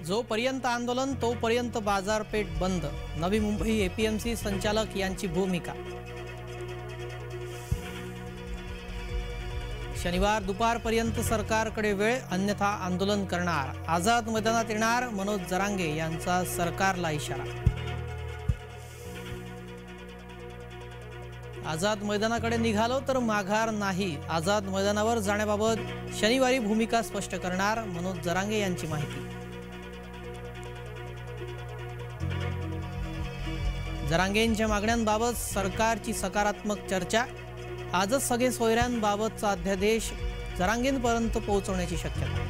जोपर्यंत आंदोलन तोपर्यंत बाजारपेठ बंद। नवी मुंबई एपीएमसी संचालक यांची भूमिका। शनिवार दुपारपर्यंत सरकारकडे वेळ, अन्यथा आंदोलन करणार। आझाद मैदानात येणार मनोज जरांगे यांचा सरकारला इशारा। आझाद मैदानाकडे निघालो तर माघार नाही। आझाद मैदानावर जाण्याबाबत शनिवारी भूमिका स्पष्ट करणार मनोज जरांगे यांची माहिती। जरांगेंच्या मागण्यांबाबत सरकारची सकारात्मक चर्चा। आजच सगळे सोयऱ्यांबाबतचा अध्यादेश जरांगेंपर्यंत पोहोचवण्याची शक्यता।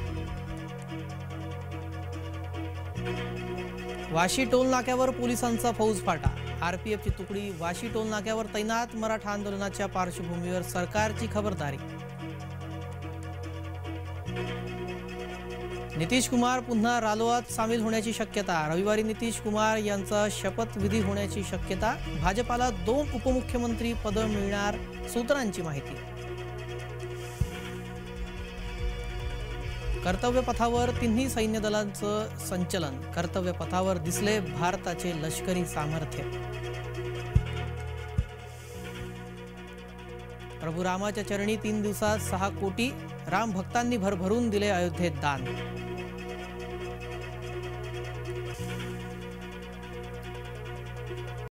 वाशी टोल नाक्यावर पोलिसांचा फौजफाटा। आरपीएफची तुकडी वाशी टोल नाक्यावर तैनात। मराठा आंदोलनाच्या पार्श्वभूमीवर सरकारची खबरदारी। नितीश कुमार पुन्हा रालोआत सामील होण्याची शक्यता। रविवारी नितीश कुमार यांचा शपथविधी होण्याची शक्यता। भाजपाला 2 उपमुख्यमंत्री पद मिळणार, सूत्रांची माहिती। कर्तव्य पथावर तिन्ही सैन्य दलांचं संचलन। कर्तव्य पथावर दिसले भारताचे लष्करी सामर्थ्य। प्रभू रामाच्या चरणी 3 दिवसात 6 कोटी राम भक्तांनी भरभरून दिले अयोध्येत दान।